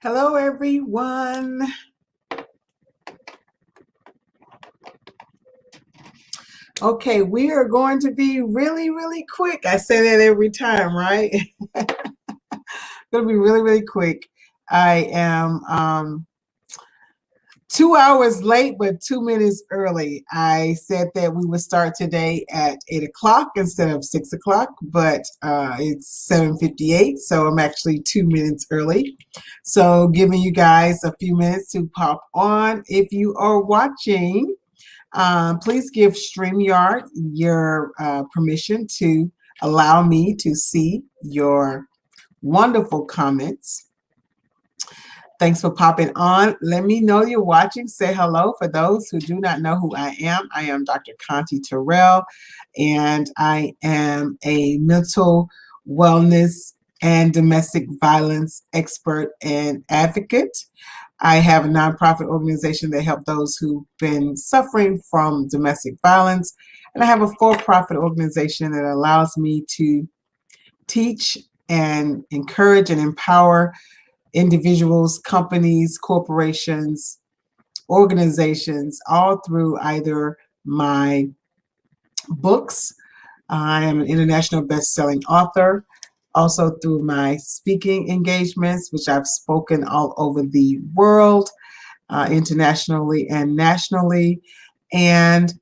Hello, everyone. Okay, we are going to be really, really quick. I say that every time, right? Going to be really, really quick. I am 2 hours late, but 2 minutes early. I said that we would start today at 8 o'clock instead of 6 o'clock, but it's 7:58, so I'm actually 2 minutes early. So giving you guys a few minutes to pop on. If you are watching, please give StreamYard your permission to allow me to see your wonderful comments. Thanks for popping on. Let me know you're watching. Say hello. For those who do not know who I am Dr. Conti Terrell, and I am a mental wellness and domestic violence expert and advocate. I have a nonprofit organization that helps those who've been suffering from domestic violence, and I have a for-profit organization that allows me to teach and encourage and empower individuals, companies, corporations, organizations, all through either my books. I am an international best-selling author, also through my speaking engagements, which I've spoken all over the world, internationally and nationally, and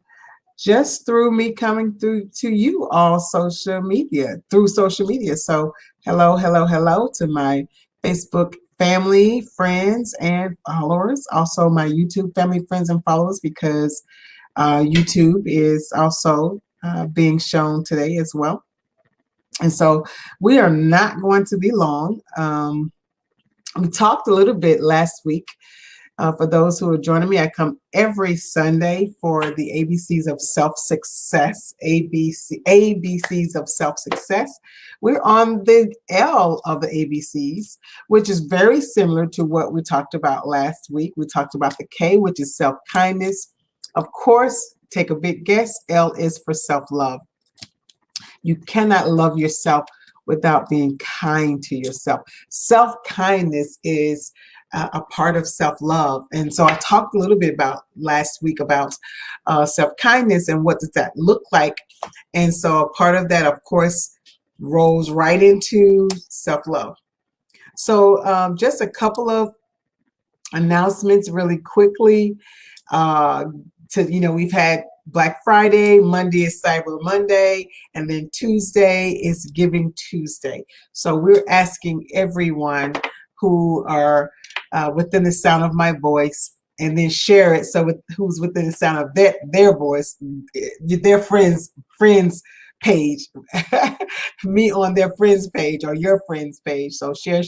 just through me coming through to you all through social media. So hello, hello, hello to my Facebook family, friends, and followers. Also my YouTube family, friends, and followers, because YouTube is also being shown today as well. And so we are not going to be long. We talked a little bit last week. For those who are joining me, I come every Sunday for the ABCs of Self-Success, ABCs of Self-Success. We're on the L of the ABCs, which is very similar to what we talked about last week. We talked about the K, which is self-kindness. Of course, take a big guess, L is for self-love. You cannot love yourself without being kind to yourself. Self-kindness is a part of self-love. And so I talked a little bit about last week about self-kindness and what does that look like. And so a part of that, of course, rolls right into self-love. So just a couple of announcements really quickly. We've had Black Friday, Monday is Cyber Monday, and then Tuesday is Giving Tuesday. So we're asking everyone who are within the sound of my voice, and then share it. So who's within the sound of their voice, their friends page, me on their friends page or your friends page. So share.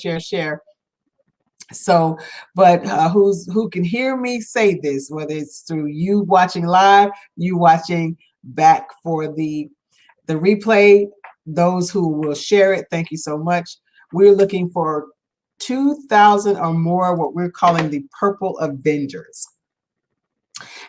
So, but who can hear me say this, whether it's through you watching live, you watching back for the replay, those who will share it, thank you so much. We're looking for 2,000 or more, what we're calling the Purple Avengers.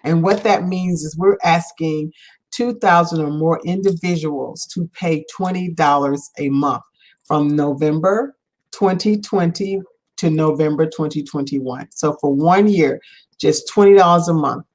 And what that means is we're asking 2,000 or more individuals to pay $20 a month from November 2020 to November 2021. So for 1 year, just $20 a month.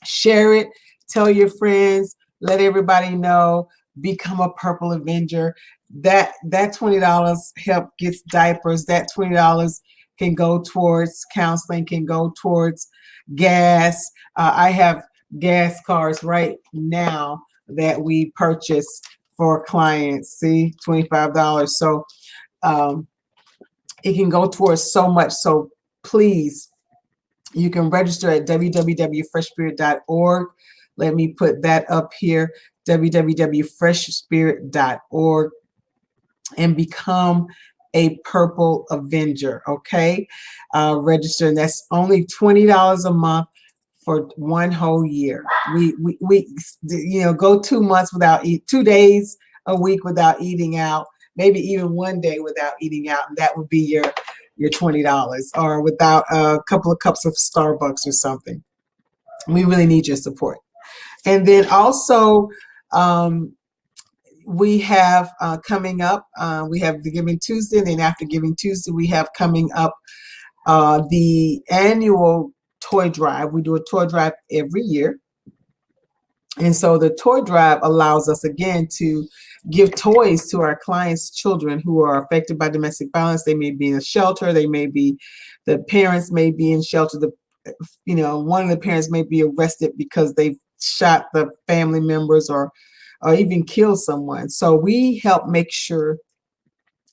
Share it, tell your friends, let everybody know, become a Purple Avenger. That $20 help gets diapers. That $20 can go towards counseling, can go towards gas. I have gas cards right now that we purchase for clients. See, $25. So it can go towards so much. So please, you can register at www.freshspirit.org. Let me put that up here, www.freshspirit.org, and become a Purple Avenger, okay? Register, and that's only $20 a month for 1 whole year. We go 2 months without 2 days a week without eating out, maybe even 1 day without eating out, and that would be your $20, or without a couple of cups of Starbucks or something. We really need your support. And then also, we have coming up, we have the Giving Tuesday, and then after Giving Tuesday, we have coming up the annual toy drive. We do a toy drive every year. And so the toy drive allows us again to give toys to our clients' children who are affected by domestic violence. They may be in a shelter, the parents may be in shelter, one of the parents may be arrested because they've shot the family members or even killed someone. So we help make sure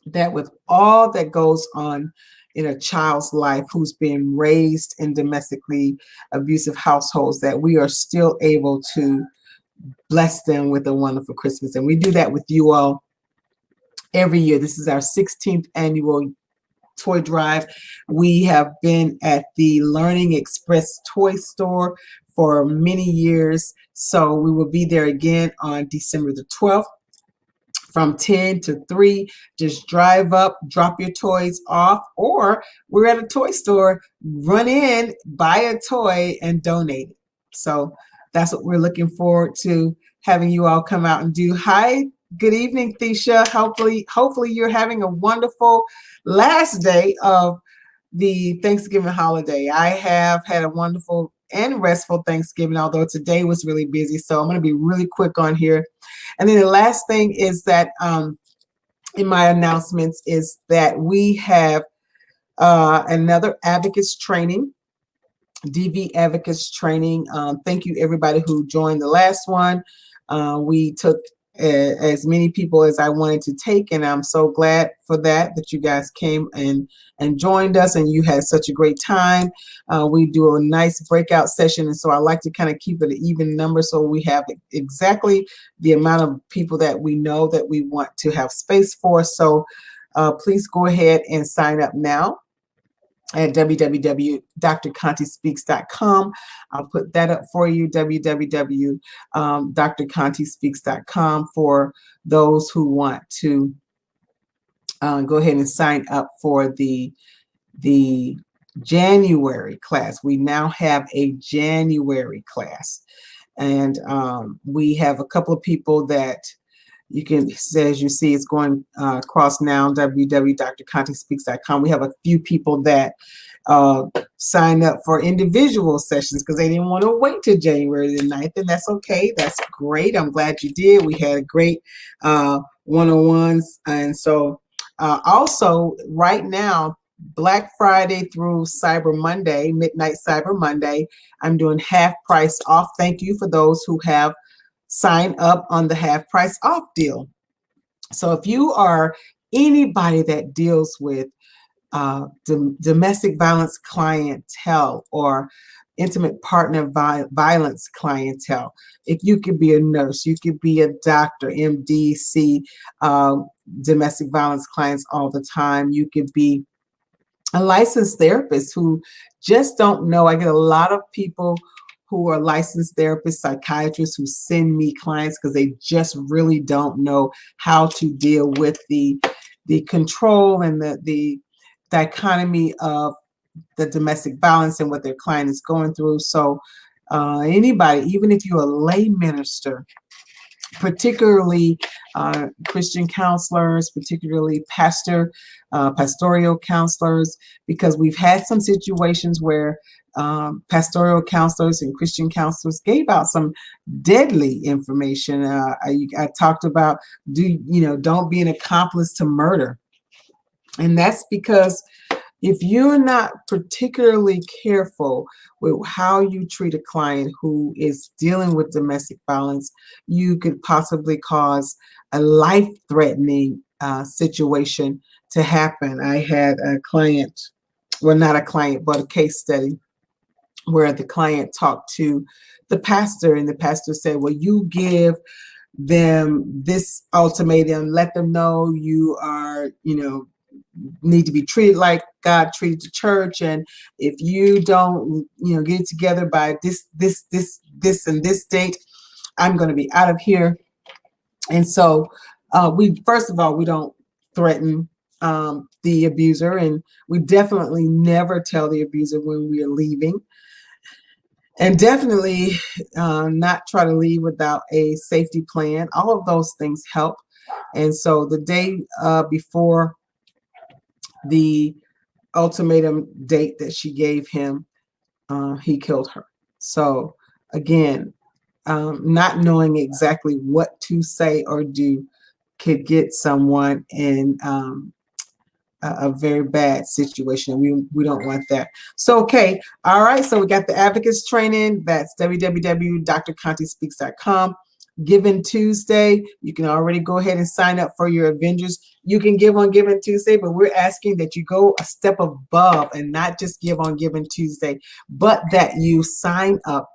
that with all that goes on in a child's life who's being raised in domestically abusive households, that we are still able to bless them with a wonderful Christmas. And we do that with you all every year. This is our 16th annual toy drive. We have been at the Learning Express toy store for many years. So we will be there again on December the 12th. From 10 to 3, just drive up, drop your toys off, or we're at a toy store, run in, buy a toy, and donate it. So that's what we're looking forward to having you all come out and do. Hi, good evening, Thesha. Hopefully you're having a wonderful last day of the Thanksgiving holiday. I have had a wonderful and restful Thanksgiving, although today was really busy. So I'm going to be really quick on here. And then the last thing is that in my announcements is that we have another advocates training, DV advocates training. Thank you everybody who joined the last one. We took as many people as I wanted to take, and I'm so glad for that you guys came and joined us, and you had such a great time. We do a nice breakout session, and so I like to kind of keep it an even number so we have exactly the amount of people that we know that we want to have space for. So please go ahead and sign up now at www.drcontespeaks.com. I'll put that up for you, www.drcontespeaks.com, for those who want to go ahead and sign up for the January class. We now have a January class, and we have a couple of people that you can, as you see, it's going across now, www.drcontespeaks.com. We have a few people that signed up for individual sessions because they didn't want to wait till January the 9th, and that's okay. That's great. I'm glad you did. We had a great one-on-ones. And so also right now, Black Friday through Cyber Monday, Midnight Cyber Monday, I'm doing half price off. Thank you for those who have sign up on the half price off deal. So if you are anybody that deals with domestic violence clientele or intimate partner violence clientele, if you could be a nurse, you could be a doctor, MD, see domestic violence clients all the time, you could be a licensed therapist who just don't know. I get a lot of people who are licensed therapists, psychiatrists, who send me clients because they just really don't know how to deal with the control and the dichotomy of the domestic violence and what their client is going through. So anybody, even if you're a lay minister, particularly Christian counselors, particularly pastoral counselors, because we've had some situations where pastoral counselors and Christian counselors gave out some deadly information. I talked about don't be an accomplice to murder, and that's because if you're not particularly careful with how you treat a client who is dealing with domestic violence, you could possibly cause a life-threatening situation to happen. I had a client, well, not a client, but a case study where the client talked to the pastor, and the pastor said, well, you give them this ultimatum, let them know you are, need to be treated like God treated the church, and if you don't get it together by this and this date, I'm going to be out of here. And so first of all, we don't threaten the abuser, and we definitely never tell the abuser when we are leaving, and definitely not try to leave without a safety plan. All of those things help. And so the day before the ultimatum date that she gave him, he killed her. So again, not knowing exactly what to say or do could get someone in a very bad situation. We don't want that. So, okay. All right. So we got the advocates training. That's www.drcontespeaks.com. Giving Tuesday. You can already go ahead and sign up for your Avengers. You can give on Giving Tuesday, but we're asking that you go a step above and not just give on Giving Tuesday, but that you sign up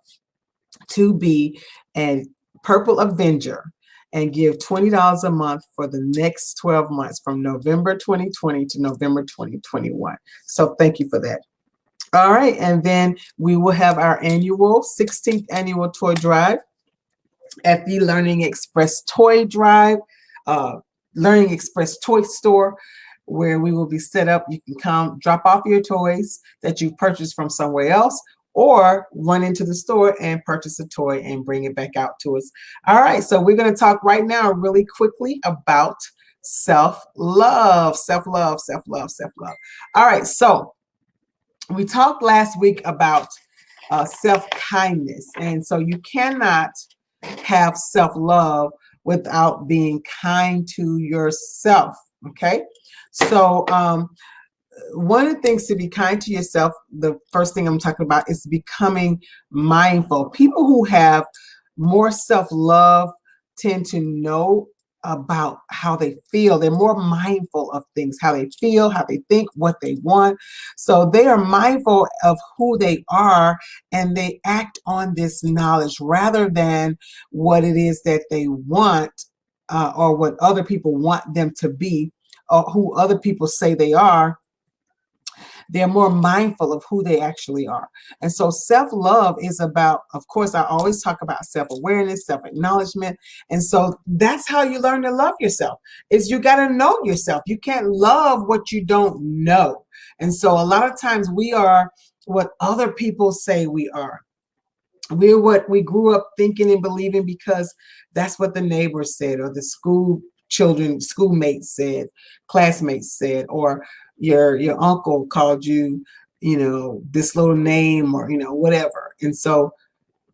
to be a Purple Avenger and give $20 a month for the next 12 months from November 2020 to November 2021. So thank you for that. All right, and then we will have our annual 16th annual toy drive at the Learning Express Toy Drive, Learning Express Toy Store, where we will be set up. You can come drop off your toys that you've purchased from somewhere else, or run into the store and purchase a toy and bring it back out to us. All right, so we're going to talk right now really quickly about self-love, self-love, self-love, self-love. All right, so we talked last week about self-kindness, and so you cannot have self-love without being kind to yourself, okay? So one of the things to be kind to yourself, the first thing I'm talking about is becoming mindful. People who have more self-love tend to know about how they feel. They're more mindful of things, how they feel, how they think, what they want. So they are mindful of who they are, and they act on this knowledge rather than what it is that they want or what other people want them to be, or who other people say they are. They're more mindful of who they actually are. And so self-love is about, of course, I always talk about self-awareness, self-acknowledgement. And so that's how you learn to love yourself, is you got to know yourself. You can't love what you don't know. And so a lot of times we are what other people say we are. We're what we grew up thinking and believing because that's what the neighbors said, or the schoolmates said, classmates said, or your uncle called you, this little name, or whatever. And so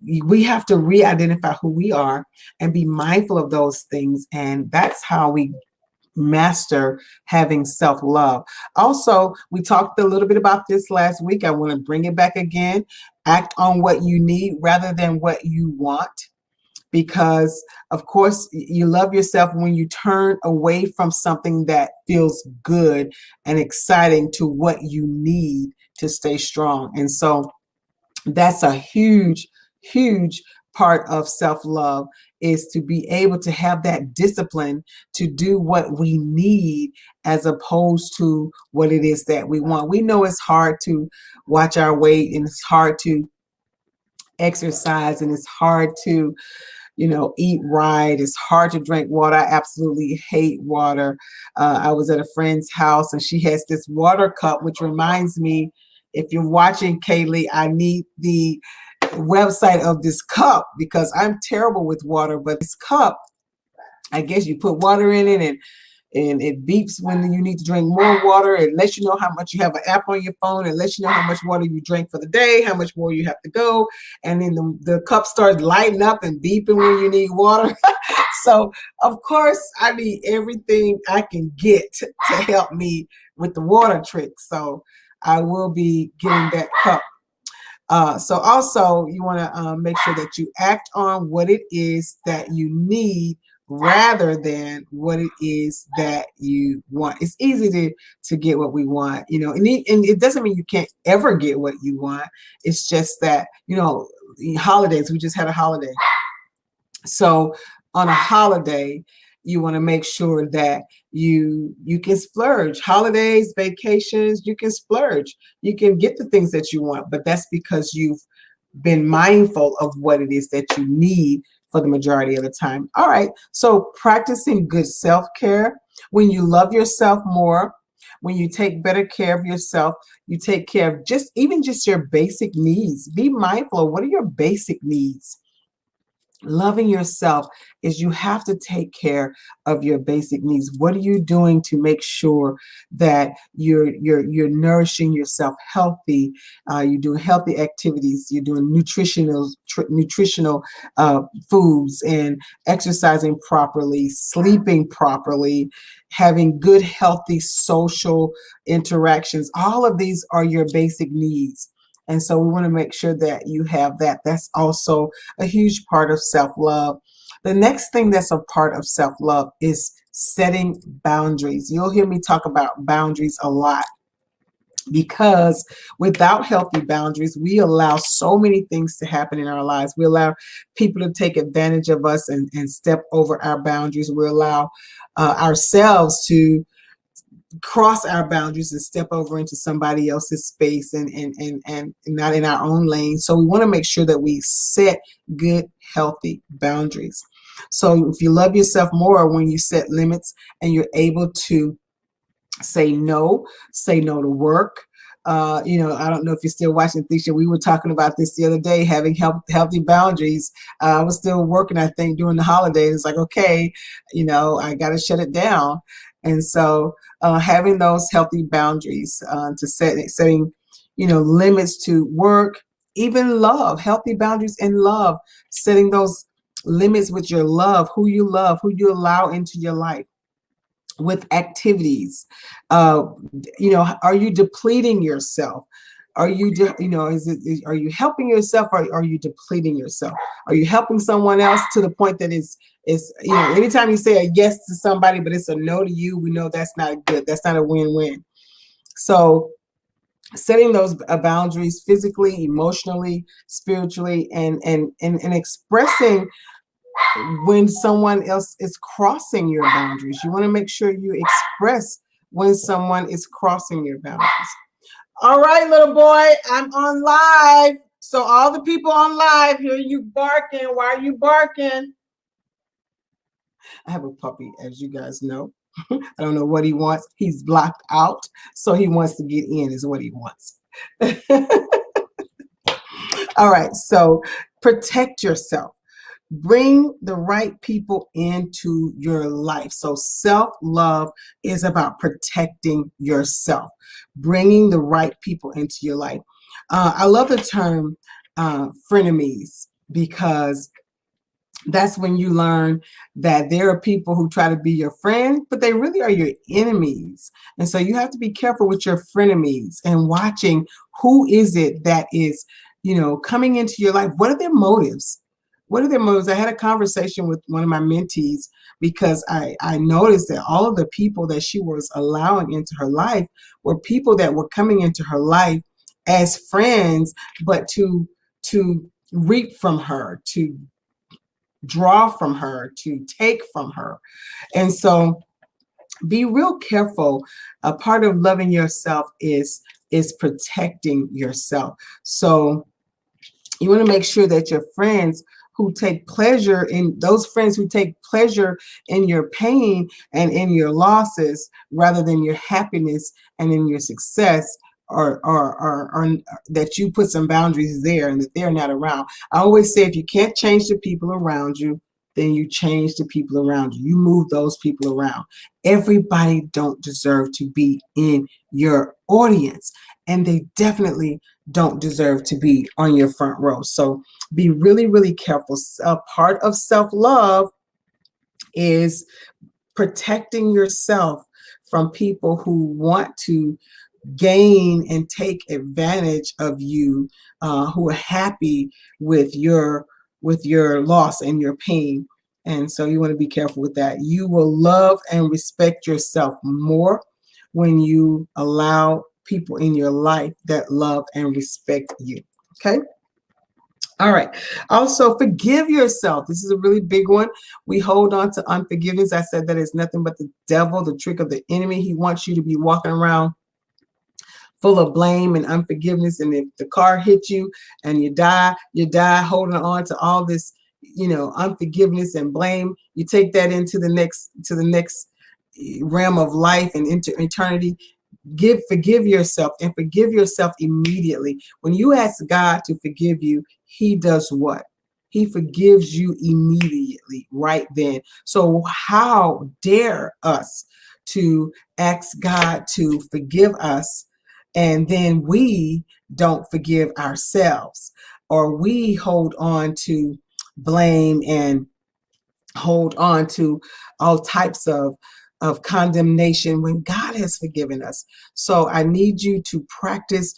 we have to re-identify who we are and be mindful of those things, and that's how we master having self-love. Also, we talked a little bit about this last week. I want to bring it back again. Act on what you need rather than what you want, because of course you love yourself when you turn away from something that feels good and exciting to what you need to stay strong. And so that's a huge part of self-love, is to be able to have that discipline to do what we need as opposed to what it is that we want. We know it's hard to watch our weight, and it's hard to exercise, and it's hard to eat right. It's hard to drink water. I absolutely hate water. I was at a friend's house, and she has this water cup, which reminds me, if you're watching, Kaylee, I need the website of this cup, because I'm terrible with water. But this cup, I guess you put water in it, and it beeps when you need to drink more water. It lets you know how much. You have an app on your phone. It lets you know how much water you drank for the day, how much more you have to go. And then the cup starts lighting up and beeping when you need water. So, of course, I need everything I can get to help me with the water trick. So I will be getting that cup. So also, you want to make sure that you act on what it is that you need rather than what it is that you want. It's easy to get what we want, and it doesn't mean you can't ever get what you want. It's just that, holidays, we just had a holiday. So on a holiday, you want to make sure that you can splurge. Holidays, vacations, you can splurge. You can get the things that you want, but that's because you've been mindful of what it is that you need for the majority of the time. All right, so practicing good self-care. When you love yourself more, when you take better care of yourself, you take care of just your basic needs. Be mindful of what are your basic needs. Loving yourself is you have to take care of your basic needs. What are you doing to make sure that you're nourishing yourself healthy? You're doing healthy activities. You're doing nutritional foods and exercising properly, sleeping properly, having good healthy social interactions. All of these are your basic needs. And so we want to make sure that you have that. That's also a huge part of self-love. The next thing that's a part of self-love is setting boundaries. You'll hear me talk about boundaries a lot, because without healthy boundaries, we allow so many things to happen in our lives. We allow people to take advantage of us and step over our boundaries. We allow ourselves to cross our boundaries and step over into somebody else's space and not in our own lane. So we want to make sure that we set good, healthy boundaries. So if you love yourself more when you set limits and you're able to say no to work. I don't know if you're still watching, Thecia. We were talking about this the other day, having healthy boundaries. I was still working, I think, during the holidays. It's like, okay, I got to shut it down. And so having those healthy boundaries to setting, limits to work, even love, healthy boundaries in love, setting those limits with your love, who you allow into your life, with activities. Are you depleting yourself? Are you are you helping yourself, or are you depleting yourself? Are you helping someone else to the point that it's anytime you say a yes to somebody but it's a no to you, we know that's not good. That's not a win-win. So setting those boundaries physically, emotionally, spiritually, and expressing when someone else is crossing your boundaries. You want to make sure you express when someone is crossing your boundaries. All right, little boy, I'm on live. So all the people on live, hear you barking. Why are you barking? I have a puppy, as you guys know. I don't know what he wants. He's blocked out, so he wants to get in is what he wants. All right, so protect yourself. Bring the right people into your life. So self-love is about protecting yourself, bringing the right people into your life. I love the term frenemies, because that's when you learn that there are people who try to be your friend, but they really are your enemies. And so you have to be careful with your frenemies and watching who is it that is, coming into your life. What are their motives? What are their motives? I had a conversation with one of my mentees, because I noticed that all of the people that she was allowing into her life were people that were coming into her life as friends, but to reap from her, to draw from her, to take from her. And so be real careful. A part of loving yourself is protecting yourself. So you want to make sure that your friends who take pleasure in your pain and in your losses, rather than your happiness and in your success, or that you put some boundaries there and that they're not around. I always say, if you can't change the people around you, then you change the people around you. You move those people around. Everybody don't deserve to be in your audience, and they definitely don't deserve to be on your front row. So be really, really careful. A part of self-love is protecting yourself from people who want to gain and take advantage of you, who are happy with your loss and your pain. And so you want to be careful with that. You will love and respect yourself more when you allow people in your life that love and respect you. Okay. All right. Also, forgive yourself. This is a really big one. We hold on to unforgiveness. I said that is nothing but the devil, the trick of the enemy. He wants you to be walking around full of blame and unforgiveness. And if the car hits you and you die holding on to all this, unforgiveness and blame. You take that into the next realm of life and into eternity. Forgive yourself, and forgive yourself immediately. When you ask God to forgive you, he does what? He forgives you immediately, right then. So how dare us to ask God to forgive us, and then we don't forgive ourselves, or we hold on to blame and hold on to all types of condemnation when God has forgiven us. So I need you to practice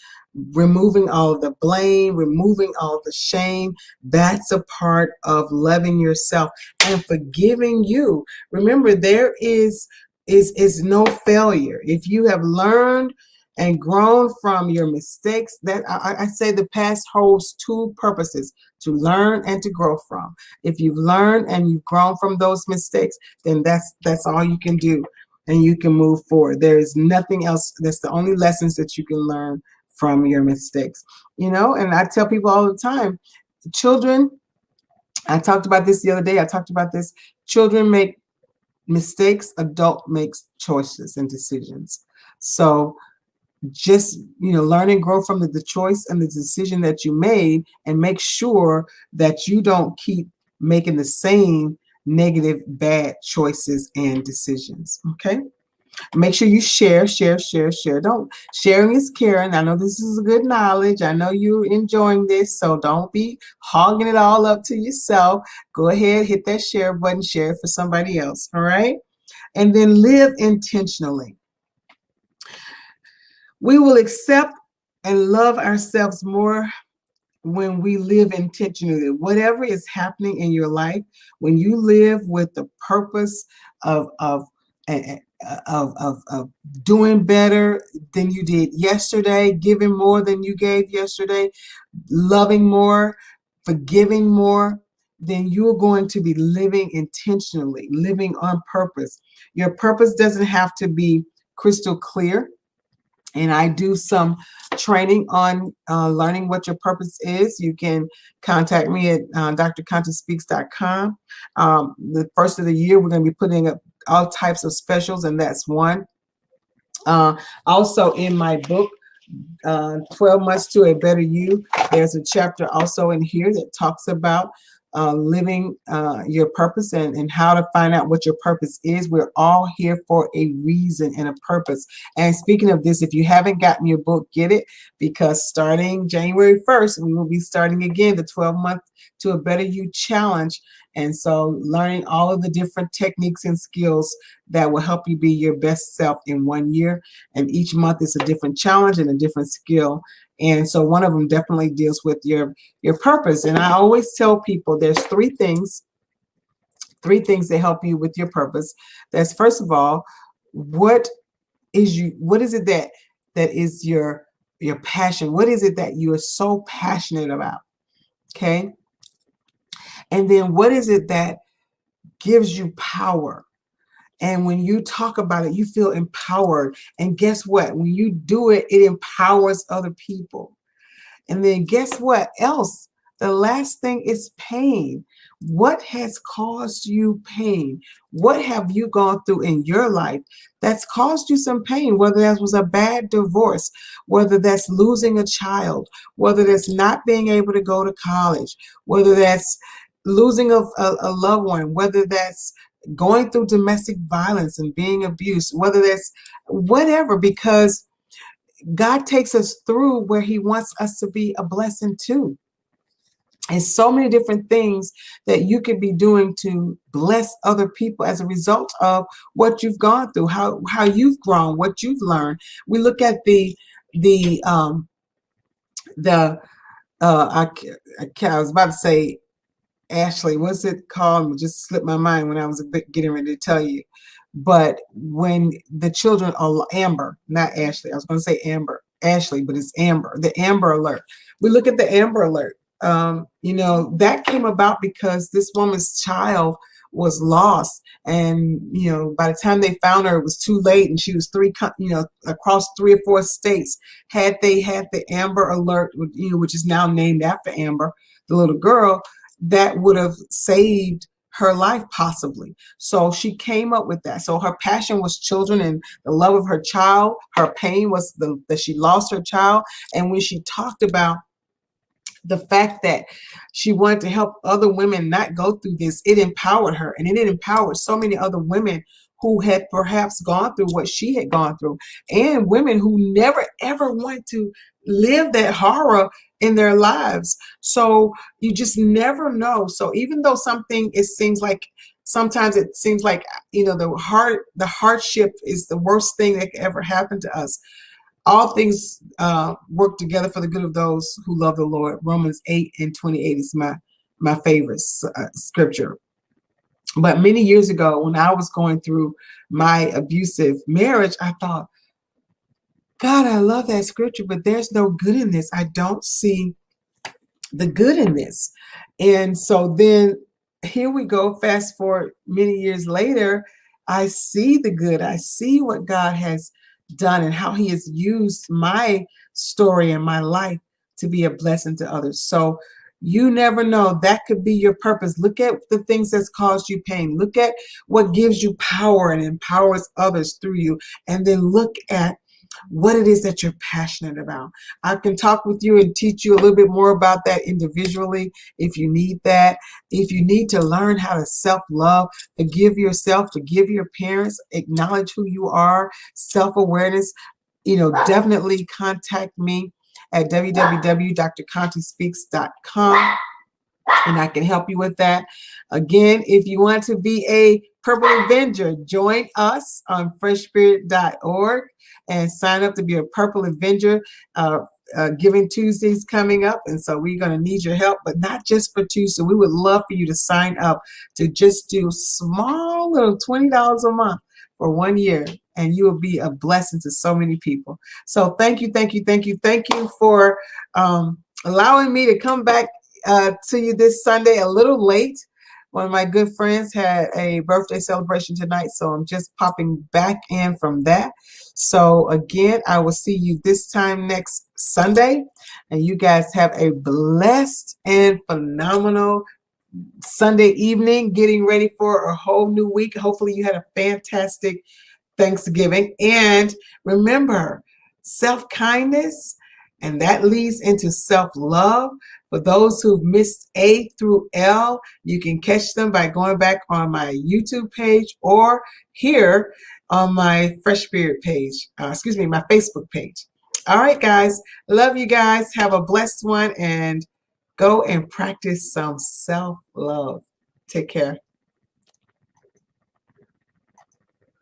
removing all the blame, removing all the shame. That's a part of loving yourself and forgiving you. Remember, there is no failure. If you have learned and grown from your mistakes, that I say the past holds two purposes: to learn and to grow from. If you've learned and you've grown from those mistakes, then that's all you can do, and you can move forward. There is nothing else. That's the only lessons that you can learn from your mistakes. And I tell people all the time, children, I talked about this the other day. I talked about this. Children make mistakes, adult makes choices and decisions. So just learn and grow from the choice and the decision that you made, and make sure that you don't keep making the same negative, bad choices and decisions. Okay, make sure you share. Don't Sharing is caring. I know this is a good knowledge. I know you're enjoying this, so don't be hogging it all up to yourself. Go ahead, hit that share button, share it for somebody else. All right, and then live intentionally. We will accept and love ourselves more when we live intentionally. Whatever is happening in your life, when you live with the purpose of doing better than you did yesterday, giving more than you gave yesterday, loving more, forgiving more, then you're going to be living intentionally, living on purpose. Your purpose doesn't have to be crystal clear. And I do some training on learning what your purpose is. You can contact me at drcontespeaks.com. The first of the year, we're going to be putting up all types of specials, and that's one. Also in my book, 12 Months to a Better You, there's a chapter also in here that talks about living your purpose, and how to find out what your purpose is. We're all here for a reason and a purpose. And speaking of this, if you haven't gotten your book, get it, because starting January 1st, we will be starting again the 12 Month to a Better You challenge. And so learning all of the different techniques and skills that will help you be your best self in 1 year. And each month is a different challenge and a different skill. And so one of them definitely deals with your purpose. And I always tell people there's three things that help you with your purpose. That's, first of all, what is it that is your passion? What is it that you are so passionate about? Okay. And then what is it that gives you power? And when you talk about it, you feel empowered. And guess what? When you do it, it empowers other people. And then guess what else? The last thing is pain. What has caused you pain? What have you gone through in your life that's caused you some pain? Whether that was a bad divorce, whether that's losing a child, whether that's not being able to go to college, whether that's losing a loved one, whether that's going through domestic violence and being abused, whether that's whatever, because God takes us through where he wants us to be a blessing too. And so many different things that you could be doing to bless other people as a result of what you've gone through, how you've grown, what you've learned. We look at I was about to say, Ashley, what's it called? It just slipped my mind when I was getting ready to tell you. But when the children are Amber, not Ashley, I was going to say Ashley, but it's Amber, the Amber Alert. We look at the Amber Alert. That came about because this woman's child was lost, and by the time they found her, it was too late, and she was across 3 or 4 states. Had they had the Amber Alert, which is now named after Amber, the little girl, that would have saved her life possibly. So she came up with that. So her passion was children and the love of her child. Her pain was that she lost her child. And when she talked about the fact that she wanted to help other women not go through this, it empowered her, and it empowered so many other women who had perhaps gone through what she had gone through, and women who never ever want to live that horror in their lives. So you just never know. So even though something, it seems like sometimes it seems like, you know, the hardship is the worst thing that could ever happen to us, all things work together for the good of those who love the Lord. Romans 8:28 is my favorite scripture. But many years ago, when I was going through my abusive marriage, I thought, God, I love that scripture, but there's no good in this. I don't see the good in this. And so then here we go, fast forward many years later, I see the good. I see what God has done and how he has used my story and my life to be a blessing to others. So you never know, that could be your purpose. Look at the things that's caused you pain. Look at what gives you power and empowers others through you. And then look at what it is that you're passionate about. I can talk with you and teach you a little bit more about that individually if you need that. If you need to learn how to self-love, forgive yourself, forgive your parents, acknowledge who you are, self-awareness, you know, definitely contact me at www.drcontespeaks.com, and I can help you with that. Again, if you want to be a Purple Avenger, join us on freshspirit.org and sign up to be a Purple Avenger. Giving Tuesday's coming up, and so we're going to need your help, but not just for Tuesday. We would love for you to sign up to just do small little $20 a month for 1 year, and you will be a blessing to so many people. So thank you, thank you, thank you, thank you for allowing me to come back to you this Sunday a little late. One of my good friends had a birthday celebration tonight, so I'm just popping back in from that. So again, I will see you this time next Sunday, and you guys have a blessed and phenomenal Sunday evening, getting ready for a whole new week. Hopefully you had a fantastic Thanksgiving. And remember, self-kindness, and that leads into self-love. For those who've missed A through L, you can catch them by going back on my YouTube page or here on my Fresh Spirit page, my Facebook page. All right, guys. Love you guys. Have a blessed one, and go and practice some self-love. Take care.